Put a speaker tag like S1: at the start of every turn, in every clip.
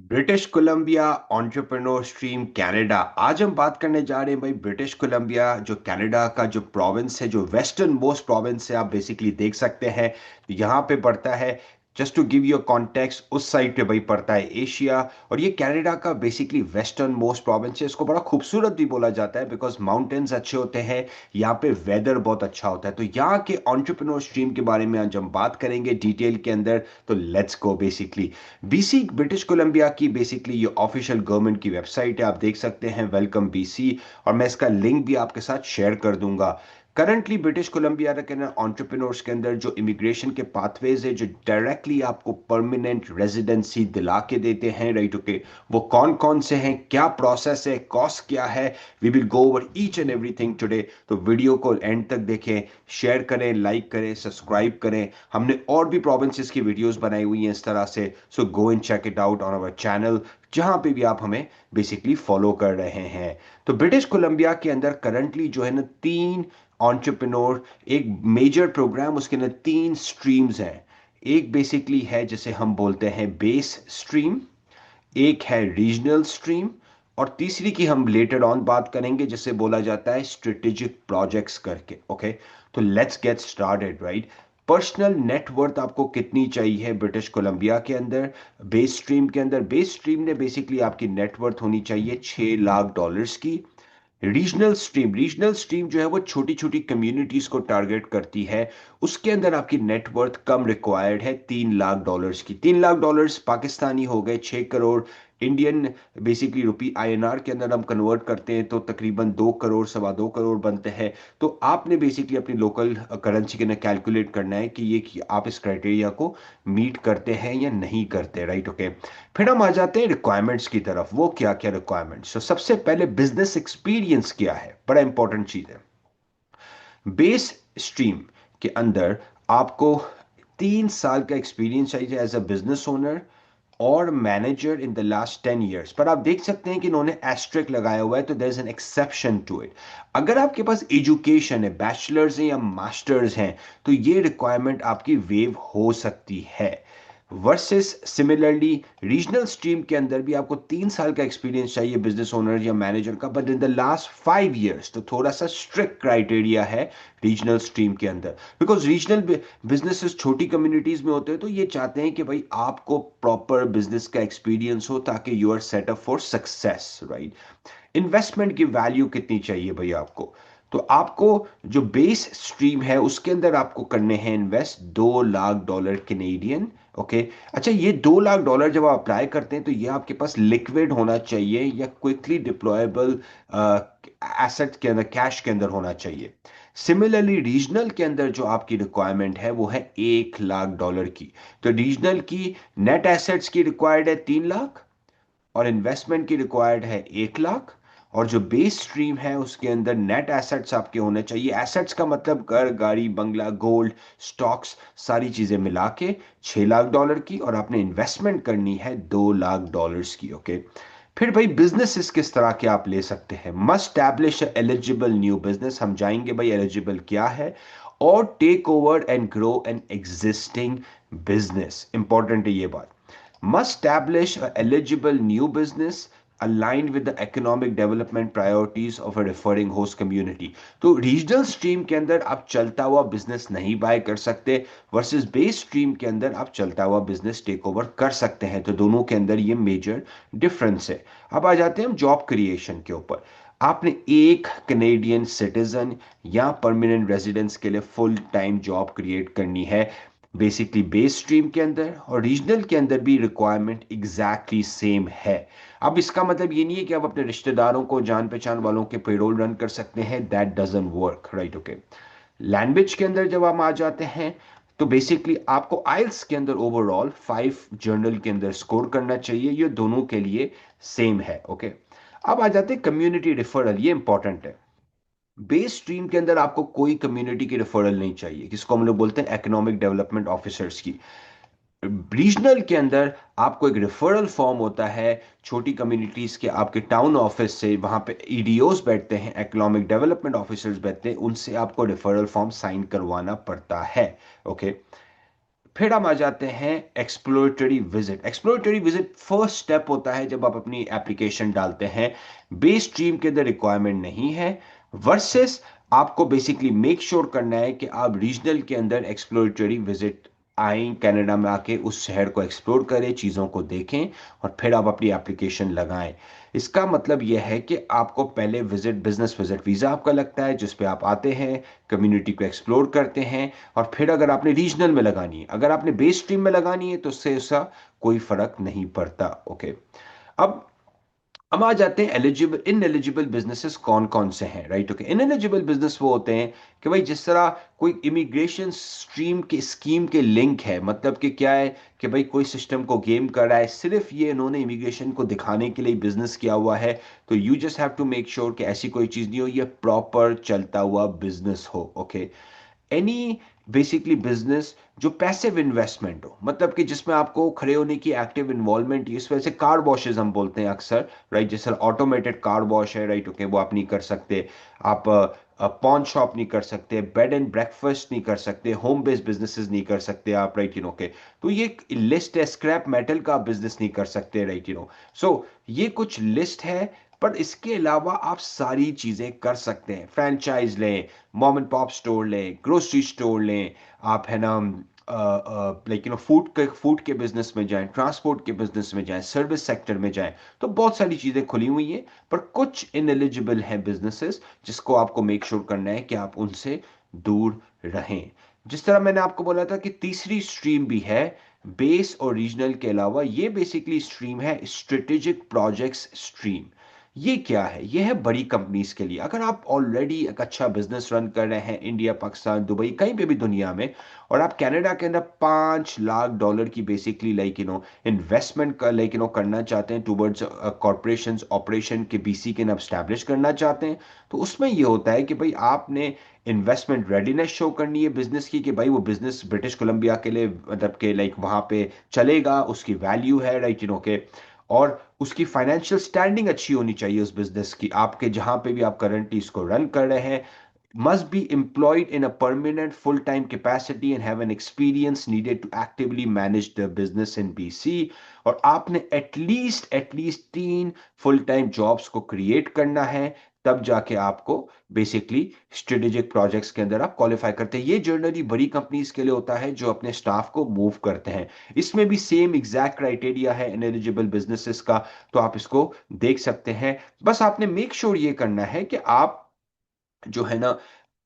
S1: British Columbia entrepreneur stream Canada. आज हम बात करने जा रहे हैं भाई ब्रिटिश कोलंबिया जो कनाडा का जो प्रोविंस है, जो वेस्टर्न मोस्ट प्रोविंस है, आप बेसिकली देख सकते हैं यहाँ पे पड़ता है। Just to give you context, उस साइड पे भाई पड़ता है एशिया। और ये कनाडा का बेसिकली वेस्टर्न मोस्ट प्रोविंस है। इसको बड़ा खूबसूरत भी बोला जाता है बिकॉज माउंटेन्स अच्छे होते हैं, यहाँ पे वेदर बहुत अच्छा होता है। तो यहाँ के एंटरप्रेन्योर स्ट्रीम के बारे में आज हम बात करेंगे डिटेल के अंदर। तो let's go. Basically BC British Columbia की बेसिकली ये ऑफिशियल गवर्नमेंट की वेबसाइट है, आप देख सकते हैं वेलकम बीसी। और मैं इसका लिंक भी आपके साथ शेयर कर दूंगा। करंटली ब्रिटिश कोलंबिया के एंटरप्रेन्योर्स के अंदर जो इमिग्रेशन के पाथवेज है, जो डायरेक्टली आपको परमानेंट रेजिडेंसी दिला के देते हैं, राइट ओके, वो कौन कौन से हैं, क्या प्रोसेस है, कॉस्ट क्या है, we will go over each and everything today. तो वीडियो को एंड तक देखें, शेयर करें, लाइक करें, सब्सक्राइब करें। हमने और भी प्रोविंसेस की वीडियोस बनाई हुई हैं इस तरह से, so go and check it out on our channel, जहां पे भी आप हमें बेसिकली फॉलो कर रहे हैं। तो ब्रिटिश कोलंबिया के अंदर करंटली जो है ना, तीन एंटरप्रेन्योर, एक मेजर प्रोग्राम, उसके अंदर तीन स्ट्रीम्स हैं। एक बेसिकली है जिसे हम बोलते हैं बेस स्ट्रीम, एक है रीजनल स्ट्रीम, और तीसरी की हम लेटर ऑन बात करेंगे जिसे बोला जाता है स्ट्रेटेजिक प्रोजेक्ट्स करके। ओके, तो let's get started. Right, personal net worth आपको कितनी चाहिए ब्रिटिश कोलंबिया के अंदर? बेस स्ट्रीम के अंदर, बेस स्ट्रीम ने बेसिकली आपकी नेटवर्थ होनी चाहिए $6 लाख की। रीजनल स्ट्रीम जो है वो छोटी छोटी कम्युनिटीज को टारगेट करती है। उसके अंदर आपकी नेटवर्थ कम रिक्वायर्ड है, $3 लाख की। $3 लाख पाकिस्तानी हो गए 6 करोड़। इंडियन बेसिकली रुपी आईएनआर के अंदर हम कन्वर्ट करते हैं तो तकरीबन 2 करोड़, सवा 2 करोड़ बनते हैं। तो आपने बेसिकली अपनी लोकल करेंसी के अंदर कैलकुलेट करना है कि ये कि आप इस क्राइटेरिया को मीट करते हैं या नहीं करते। राइट ओके, फिर हम आ जाते हैं रिक्वायरमेंट्स की तरफ। वो क्या क्या रिक्वायरमेंट्स? तो सबसे पहले बिजनेस एक्सपीरियंस क्या है, बड़ा इंपॉर्टेंट चीज है। बेस स्ट्रीम के अंदर आपको 3 साल का एक्सपीरियंस चाहिए एज अ बिजनेस ओनर और manager in the last 10 years. पर आप देख सकते हैं कि इन्होंने एस्ट्रिक लगाया हुआ है, तो there is an exception to it. अगर आपके पास एजुकेशन है, बैचलर्स है या मास्टर्स हैं, तो ये रिक्वायरमेंट आपकी वेव हो सकती है। वर्सेस सिमिलरली रीजनल स्ट्रीम के अंदर भी आपको 3 साल का एक्सपीरियंस चाहिए बिजनेस ओनर या मैनेजर का, but in the last 5 years. तो थोड़ा सा स्ट्रिक्ट क्राइटेरिया है रीजनल स्ट्रीम के अंदर, बिकॉज रीजनल बिजनेसेस छोटी कम्युनिटीज में होते हैं, तो ये चाहते हैं कि भाई आपको प्रॉपर बिजनेस का एक्सपीरियंस हो ताकि you are set up for success. Right, investment की वैल्यू कितनी चाहिए भाई आपको? तो आपको जो बेस स्ट्रीम है उसके अंदर आपको करने हैं इन्वेस्ट $2 लाख कैनेडियन। ओके, अच्छा, ये $2 लाख जब आप अप्लाई करते हैं तो ये आपके पास लिक्विड होना चाहिए या क्विकली डिप्लॉयबल एसेट के अंदर, कैश के अंदर होना चाहिए। सिमिलरली रीजनल के अंदर जो आपकी रिक्वायरमेंट है वो है $1 लाख की। तो रीजनल की नेट एसेट्स की रिक्वायर्ड है 3 लाख, और इन्वेस्टमेंट की रिक्वायर्ड है 1 लाख। और जो बेस स्ट्रीम है उसके अंदर नेट एसेट्स आपके होने चाहिए। एसेट्स का मतलब घर, गाड़ी, बंगला, गोल्ड, स्टॉक्स, सारी चीजें मिला के $6 लाख की, और आपने इन्वेस्टमेंट करनी है $2 लाख की। ओके, फिर भाई बिजनेसेस किस तरह के आप ले सकते हैं? Must establish eligible new business, हम जाएंगे भाई एलिजिबल क्या है। और take over and grow an existing business, important है ये बात। Must establish a eligible new business aligned with the economic development priorities of a referring host community। तो रीजनल स्ट्रीम के अंदर आप चलता हुआ बिजनेस नहीं बाय कर सकते, वर्सेस बेस स्ट्रीम के अंदर आप चलता हुआ बिजनेस टेक ओवर कर सकते हैं। तो दोनों के अंदर ये मेजर डिफरेंस है। अब आ जाते हैं हम जॉब क्रिएशन के ऊपर। आपने एक कनेडियन सिटीजन या परमानेंट रेजिडेंस के लिए फुल टाइम जॉब क्रिएट करनी है। बेसिकली बेस स्ट्रीम के अंदर और रीजनल के अंदर भी रिक्वायरमेंट एग्जैक्टली सेम है। अब इसका मतलब ये नहीं है कि आप अपने रिश्तेदारों को, जान पहचान वालों के पेरोल रन कर सकते हैं, that doesn't work. Right okay, language के अंदर जब हम आ जाते हैं तो बेसिकली आपको आइल्स के अंदर ओवरऑल 5 जर्नल के अंदर स्कोर करना चाहिए। ये दोनों के लिए सेम है। ओके, अब आ जाते हैं कम्युनिटी रिफरल, ये इंपॉर्टेंट है। बेस स्ट्रीम के अंदर आपको कोई कम्युनिटी की रेफरल नहीं चाहिए, किसको हम लोग बोलते हैं इकोनॉमिक डेवलपमेंट ऑफिसर्स की। रीजनल के अंदर आपको एक रेफरल फॉर्म होता है छोटी कम्युनिटीज के, आपके टाउन ऑफिस से, वहां पे ईडीओस बैठते हैं, इकोनॉमिक डेवलपमेंट ऑफिसर्स बैठते हैं, उनसे आपको रेफरल फॉर्म साइन करवाना पड़ता है। ओके, फिर हम आ जाते हैं exploratory visit. Exploratory visit first step होता है जब आप अपनी एप्लीकेशन डालते हैं, बेस स्ट्रीम के अंदर रिक्वायरमेंट नहीं है, वर्सेस आपको बेसिकली मेक श्योर करना है कि आप रीजनल के अंदर एक्सप्लोरेटरी विजिट आए, कनाडा में आके उस शहर को एक्सप्लोर करें, चीज़ों को देखें और फिर आप अपनी एप्लीकेशन लगाएं। इसका मतलब यह है कि आपको पहले विजिट, बिजनेस विजिट वीज़ा आपका लगता है जिस पे आप आते हैं, कम्युनिटी को एक्सप्लोर करते हैं, और फिर अगर आपने रीजनल में लगानी है, अगर आपने बेस स्ट्रीम में लगानी है तो उससे उसका कोई फर्क नहीं पड़ता। ओके, अब हम आ जाते हैं एलिजिबल, इन एलिजिबल बिजनेसेस कौन कौन से हैं, right. Okay, in eligible business वो होते हैं कि भाई जिस तरह कोई इमिग्रेशन स्ट्रीम के स्कीम के लिंक है, मतलब कि क्या है कि भाई कोई सिस्टम को गेम कर रहा है, सिर्फ ये इन्होंने इमिग्रेशन को दिखाने के लिए बिजनेस किया हुआ है, तो you just have to make sure कि ऐसी कोई चीज नहीं हो, ये प्रॉपर चलता हुआ बिजनेस हो। ओके, एनी बेसिकली बिजनेस जो पैसिव इन्वेस्टमेंट हो, मतलब कि जिसमें आपको खड़े होने की एक्टिव इन्वॉल्वमेंट, इस वजह से कार वॉशेज हम बोलते हैं अक्सर, राइट, जैसे ऑटोमेटेड कार वॉश है, राइट। ओके, वो आप नहीं कर सकते, आप पॉन शॉप नहीं कर सकते, बेड एंड ब्रेकफास्ट नहीं कर सकते, होम बेस्ड बिजनेसेस नहीं कर सकते आप, राइट, ओके। तो ये लिस्ट है, स्क्रैप मेटल का बिजनेस नहीं कर सकते, राइट, सो ये कुछ लिस्ट है। पर इसके अलावा आप सारी चीजें कर सकते हैं, फ्रेंचाइज लें, मॉम एंड पॉप स्टोर लें, ग्रोसरी स्टोर लें, आप है ना लाइक फूड के बिजनेस में जाएं, ट्रांसपोर्ट के बिजनेस में जाएं, सर्विस सेक्टर में जाएं, तो बहुत सारी चीजें खुली हुई हैं। पर कुछ इनएलिजिबल हैं बिजनेसेस जिसको आपको मेक श्योर करना है कि आप उनसे दूर रहें। जिस तरह मैंने आपको बोला था कि तीसरी स्ट्रीम भी है बेस और रीजनल के अलावा, ये बेसिकली स्ट्रीम है स्ट्रेटेजिक प्रोजेक्ट्स स्ट्रीम। ये क्या है? ये है बड़ी कंपनीज के लिए। अगर आप ऑलरेडी एक अच्छा बिजनेस रन कर रहे हैं इंडिया, पाकिस्तान, दुबई, कहीं पे भी दुनिया में, और आप कनाडा के अंदर $5 लाख की बेसिकली इन्वेस्टमेंट का करना चाहते हैं टूवर्ड्स कॉर्पोरेशन ऑपरेशन के बीसी के अंदर स्टैब्लिश करना चाहते हैं, तो उसमें ये होता है कि भाई आपने इन्वेस्टमेंट रेडीनेस शो करनी है बिजनेस की, कि भाई वो बिजनेस ब्रिटिश कोलंबिया के लिए मतलब के वहां पे चलेगा, उसकी वैल्यू है, राइट, के और उसकी फाइनेंशियल स्टैंडिंग अच्छी होनी चाहिए उस बिजनेस की, आपके जहां पे भी आप करंटली इसको रन कर रहे हैं, must be employed in a permanent full-time capacity and have an experience needed to actively manage the business in BC। और आपने एटलीस्ट 3 फुल टाइम जॉब्स को क्रिएट करना है, तब जाके आपको बेसिकली स्ट्रेटेजिक प्रोजेक्ट्स के अंदर आप क्वालिफाई करते हैं। ये जनरली बड़ी कंपनीज के लिए होता है जो अपने स्टाफ को मूव करते हैं। इसमें भी सेम एग्जैक्ट क्राइटेरिया है इन एलिजिबल बिजनेसेस का, तो आप इसको देख सकते हैं। बस आपने मेक श्योर ये करना है कि आप जो है ना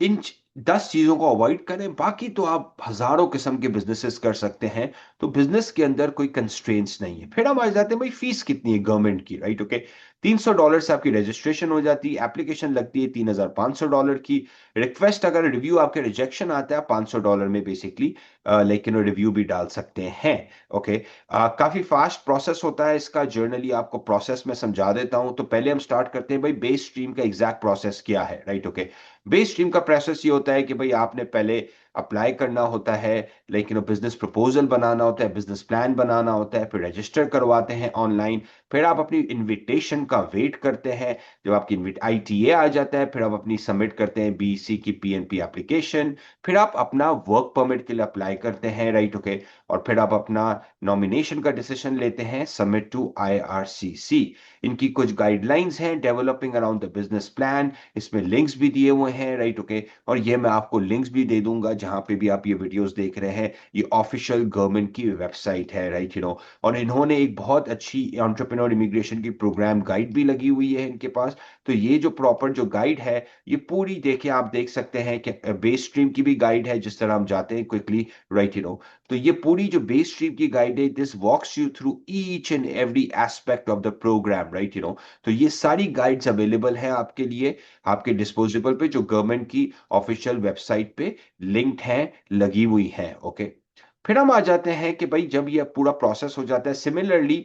S1: इन 10 चीजों को अवॉइड करें, बाकी तो आप हजारों किस्म के बिजनेसेस कर सकते हैं। तो बिजनेस के अंदर कोई कंस्ट्रेंट्स नहीं है। फिर हम आ जाते हैं भाई फीस कितनी है गवर्नमेंट की, राइट। ओके, $300 से आपकी रजिस्ट्रेशन हो जाती है, एप्लीकेशन लगती है $3,500 की, रिक्वेस्ट अगर रिव्यू आपके रिजेक्शन आता है $500 में बेसिकली लेकिन रिव्यू भी डाल सकते हैं। ओके, काफी फास्ट प्रोसेस होता है इसका, जर्नली आपको प्रोसेस में समझा देता हूं। तो पहले हम स्टार्ट करते हैं भाई बेस स्ट्रीम का एग्जैक्ट प्रोसेस क्या है, राइट। ओके, बेस स्ट्रीम का प्रोसेस ये होता है कि भाई आपने पहले अप्लाई करना होता है, बिजनेस प्रपोजल बनाना होता है, बिजनेस प्लान बनाना होता है, फिर रजिस्टर करवाते हैं ऑनलाइन, फिर आप अपनी इनविटेशन का वेट करते हैं। जब आपकी इनविट आईटीए आ जाता है, फिर आप अपनी सबमिट करते हैं बीसी की पीएनपी एप्लीकेशन, फिर आप अपना वर्क परमिट के लिए अप्लाई करते हैं, राइट। ओके, और फिर आप अपना नॉमिनेशन का डिसीजन लेते हैं, सबमिट टू आईआरसीसी। इनकी कुछ गाइडलाइंस हैं developing around the business plan, इसमें लिंक्स भी दिए हुए हैं, राइट। ओके, और ये मैं आपको लिंक्स भी दे दूंगा जहां पे भी आप ये वीडियोस देख रहे हैं, ये ऑफिशियल गवर्नमेंट की वेबसाइट है, राइट। और इन्होंने एक बहुत अच्छी एंटरप्रेन्योर इमिग्रेशन की प्रोग्राम गाइड भी लगी हुई है इनके पास। तो ये जो प्रॉपर जो गाइड है, ये पूरी देखिए, आप देख सकते हैं कि बेस स्ट्रीम की भी गाइड है, जिस तरह हम जाते हैं क्विकली, राइट। तो ये पूरी जो बेस स्ट्रीम की गाइड है, this walks you through each and every aspect of the program, right. तो ये सारी गाइड्स अवेलेबल है आपके लिए, आपके डिस्पोजेबल पे, जो गवर्नमेंट की ऑफिशियल वेबसाइट पे लिंक्ड है, लगी हुई है। ओके, फिर हम आ जाते हैं कि भाई जब ये पूरा प्रोसेस हो जाता है, सिमिलरली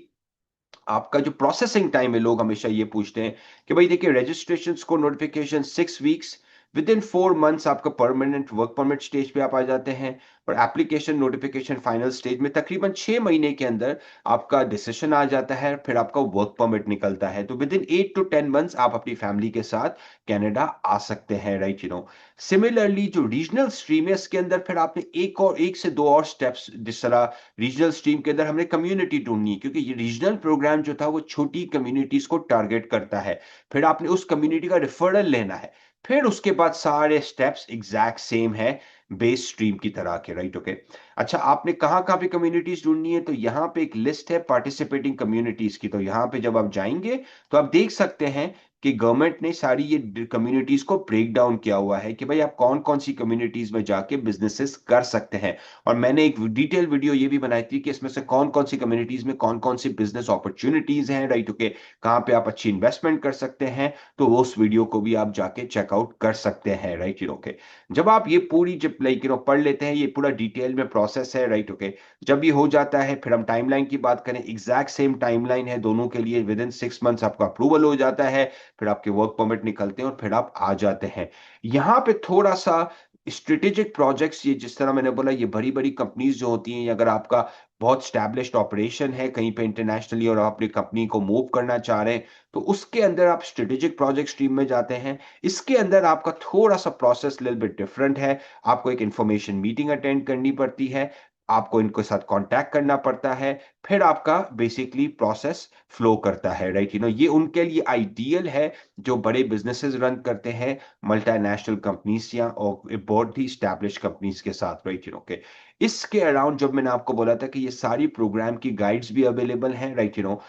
S1: आपका जो प्रोसेसिंग टाइम है, लोग हमेशा ये पूछते हैं कि भाई देखिए रजिस्ट्रेशन को notification 6 weeks, with in 4 months आपका परमानेंट वर्क परमिट स्टेज पे आप आ जाते हैं, और एप्लीकेशन नोटिफिकेशन फाइनल स्टेज में तकरीबन 6 महीने के अंदर आपका डिसीजन आ जाता है, फिर आपका वर्क परमिट निकलता है। तो विद इन 8 to 10 मंथ्स आप अपनी फैमिली के साथ कनाडा आ सकते हैं, राइट यू नो। सिमिलरली जो रीजनल स्ट्रीम है इसके अंदर फिर आपने एक से दो और स्टेप्स, जिस तरह रीजनल स्ट्रीम के अंदर हमने कम्युनिटी ढूंढनी है, क्योंकि ये रीजनल प्रोग्राम जो था वो छोटी कम्युनिटीज को टारगेट करता है। फिर आपने उस कम्युनिटी का रेफरल लेना है, फिर उसके बाद सारे स्टेप्स एग्जैक्ट सेम है बेस स्ट्रीम की तरह के, राइट ओके। अच्छा, आपने कहाँ-कहाँ पे कम्युनिटीज ढूंढनी है, तो यहाँ पे एक लिस्ट है पार्टिसिपेटिंग कम्युनिटीज की। तो यहाँ पे जब आप जाएंगे तो आप देख सकते हैं कि गवर्नमेंट ने सारी ये कम्युनिटीज को ब्रेक डाउन किया हुआ है कि भाई आप कौन-कौन सी कम्युनिटीज में जाके बिजनेसेस कर सकते हैं। और मैंने एक डिटेल वीडियो ये भी बनाई थी कि इसमें से कौन-कौन सी कम्युनिटीज में कौन-कौन सी बिजनेस अपॉर्चुनिटीज हैं, राइट ओके, कहाँ पे आप अच्छी इन्वेस्टमेंट कर सकते हैं। तो उस वीडियो को भी आप जाके चेकआउट कर सकते हैं, राइट ओके। जब आप ये पूरी जब लाइक पढ़ लेते हैं, ये पूरा डिटेल में प्रोसेस है, राइट ओके। जब ये हो जाता है फिर हम टाइमलाइन की बात करें, एग्जैक्ट सेम टाइमलाइन है दोनों के लिए, विद इन 6 मंथ्स आपका अप्रूवल हो जाता है, फिर आपके वर्क परमिट निकलते हैं और फिर आप आ जाते हैं। यहाँ पे थोड़ा सा स्ट्रेटेजिक प्रोजेक्ट्स, ये जिस तरह मैंने बोला, ये बड़ी बड़ी कंपनीज जो होती हैं, अगर आपका बहुत स्टैब्लिश्ड ऑपरेशन है कहीं पे इंटरनेशनली और आप अपनी कंपनी को मूव करना चाह रहे हैं, तो उसके अंदर आप स्ट्रेटेजिक प्रोजेक्ट स्ट्रीम में जाते हैं। इसके अंदर आपका थोड़ा सा प्रोसेस लिटिल बिट डिफरेंट है। आपको एक इंफॉर्मेशन मीटिंग अटेंड करनी पड़ती है, आपको इनके साथ कांटेक्ट करना पड़ता है, फिर आपका बेसिकली प्रोसेस फ्लो करता है, राइट यू नो। ये उनके लिए आइडियल है जो बड़े बिजनेसेस रन करते हैं, मल्टीनेशनल कंपनीज या और बहुत ही स्टैब्लिश कंपनीज के साथ, राइट यू नो के। इसके अराउंड जब मैंने आपको बोला था कि ये सारी प्रोग्राम की गाइड्स भी अवेलेबल हैं, राइट यू नो,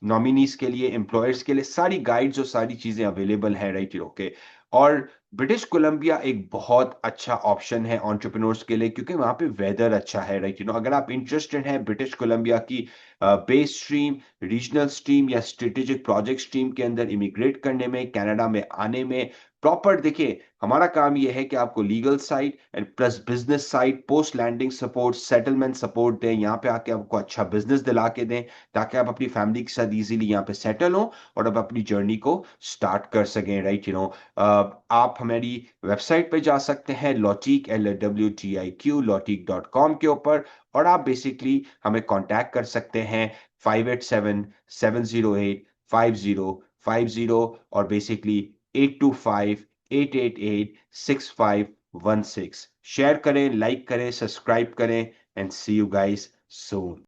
S1: नॉमिनीज के लिए, एम्प्लॉयर्स के लिए सारी गाइड्स और सारी चीजें अवेलेबल हैं, राइट यू नो के। और ब्रिटिश कोलंबिया एक बहुत अच्छा ऑप्शन है एंटरप्रेन्योर्स के लिए, क्योंकि वहां पे वेदर अच्छा है, राइट यू नो। अगर आप इंटरेस्टेड हैं ब्रिटिश कोलंबिया की बेस स्ट्रीम, रीजनल स्ट्रीम या स्ट्रेटेजिक प्रोजेक्ट स्ट्रीम के अंदर इमिग्रेट करने में, कनाडा में आने में, प्रॉपर देखिए, हमारा काम यह है कि आपको legal side and plus business side, post landing support, settlement support दें, यहाँ पे आके आपको अच्छा बिजनेस दिला के दें, ताकि आप अपनी फैमिली के साथ इजीली यहाँ पे सेटल हो और अब अपनी जर्नी को स्टार्ट कर सकें, राइट यू नो। आप हमारी वेबसाइट पे जा सकते हैं, लॉटिक LWTIQ लॉटिक.com के ऊपर, और आप बेसिकली हमें कांटेक्ट कर सकते हैं 587-708-5050, और बेसिकली 825-888-6516। शेयर करें, लाइक करें, सब्सक्राइब करें, and see you guys soon.